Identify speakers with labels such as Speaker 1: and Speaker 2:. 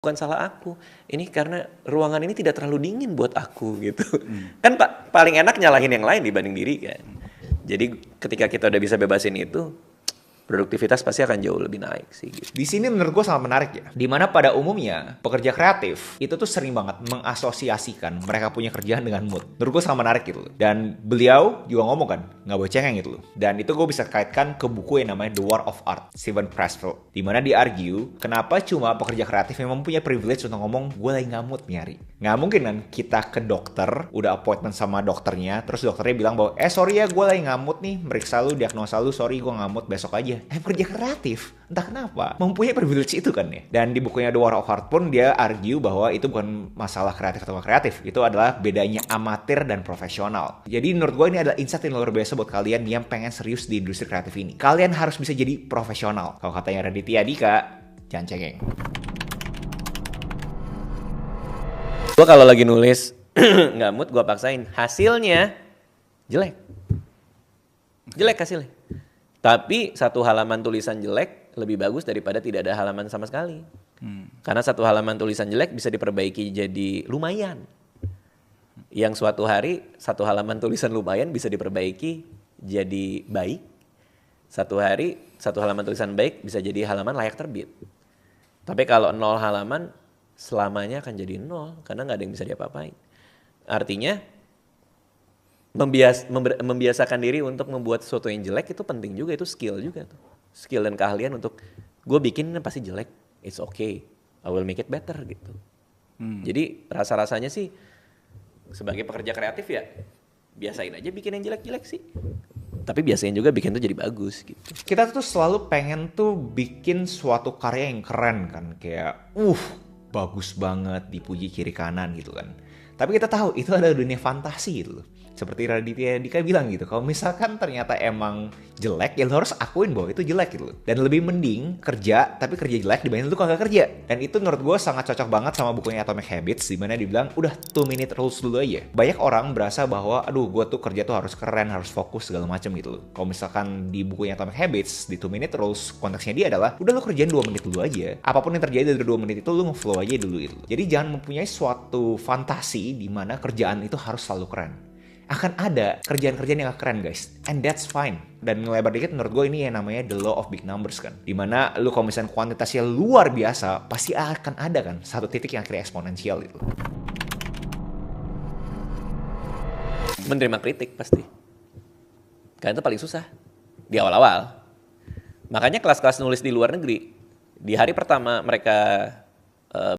Speaker 1: bukan salah aku. Ini karena ruangan ini tidak terlalu dingin buat aku gitu. Kan paling enak nyalahin yang lain dibanding diri kan. Jadi ketika kita udah bisa bebasin itu, produktivitas pasti akan jauh lebih naik sih gitu.
Speaker 2: Di sini menurut gue sangat menarik ya. Dimana pada umumnya pekerja kreatif itu tuh sering banget mengasosiasikan mereka punya kerjaan dengan mood. Menurut gue sangat menarik gitu. Dan beliau juga ngomong kan, nggak bawa cengeng gitu loh. Dan itu gue bisa kaitkan ke buku yang namanya The War of Art, Steven Pressfield. Dimana dia argue, kenapa cuma pekerja kreatif yang mempunyai privilege untuk ngomong, gue lagi nggak mood nyari. Nggak mungkin kan kita ke dokter, udah appointment sama dokternya, terus dokternya bilang bahwa, sorry ya gue lagi nggak mood nih, meriksa lu, diagnosa lu, sorry gue nggak mood, besok aja. Pekerja kreatif, entah kenapa, mempunyai privilege itu kan ya. Dan di bukunya The War of Art pun dia argue bahwa itu bukan masalah kreatif atau gak kreatif. Itu adalah bedanya amatir dan profesional. Jadi menurut gue ini adalah insight yang luar biasa buat kalian yang pengen serius di industri kreatif ini. Kalian harus bisa jadi profesional. Kalau katanya Raditya Dika, jangan cengeng.
Speaker 1: Gue kalau lagi nulis nggak mood, gue paksain. Hasilnya jelek hasilnya. Tapi satu halaman tulisan jelek lebih bagus daripada tidak ada halaman sama sekali. Karena satu halaman tulisan jelek bisa diperbaiki jadi lumayan. Yang suatu hari satu halaman tulisan lumayan bisa diperbaiki jadi baik. Satu hari satu halaman tulisan baik bisa jadi halaman layak terbit. Tapi kalau 0 halaman selamanya akan jadi 0 karena nggak ada yang bisa diapa-apain. Artinya membiasakan diri untuk membuat sesuatu yang jelek itu penting juga, itu skill juga tuh. Skill dan keahlian untuk gue bikin pasti jelek, it's okay, I will make it better gitu. Jadi rasa-rasanya sih sebagai pekerja kreatif ya biasain aja bikin yang jelek-jelek sih. Tapi biasain juga bikin tuh jadi bagus gitu.
Speaker 2: Kita tuh selalu pengen tuh bikin suatu karya yang keren kan, kayak bagus banget, dipuji kiri kanan gitu kan. Tapi kita tahu itu adalah dunia fantasi gitu loh. Seperti Raditya Dika bilang gitu, kalau misalkan ternyata emang jelek, ya lo harus akuin bahwa itu jelek gitu loh. Dan lebih mending kerja, tapi kerja jelek dibanding lu kagak kerja. Dan itu menurut gue sangat cocok banget sama bukunya Atomic Habits, dimana dibilang udah 2-minute rules dulu aja. Banyak orang berasa bahwa, aduh gue tuh kerja tuh harus keren, harus fokus segala macam gitu loh. Kalau misalkan di bukunya Atomic Habits, di 2-minute rules, konteksnya dia adalah, udah lo kerjain 2 menit dulu aja. Apapun yang terjadi dari 2 menit itu, lo nge-flow aja dulu gitu. Jadi jangan mempunyai suatu fantasi di mana kerjaan itu harus selalu keren. Akan ada kerjaan-kerjaan yang gak keren guys, and that's fine. Dan ngelebar dikit menurut gue ini yang namanya the law of big numbers kan, dimana lu kalau misalnya kuantitasnya luar biasa, pasti akan ada kan satu titik yang akhirnya eksponensial itu.
Speaker 1: Menerima kritik pasti, karena itu paling susah di awal-awal. Makanya kelas-kelas nulis di luar negeri, di hari pertama mereka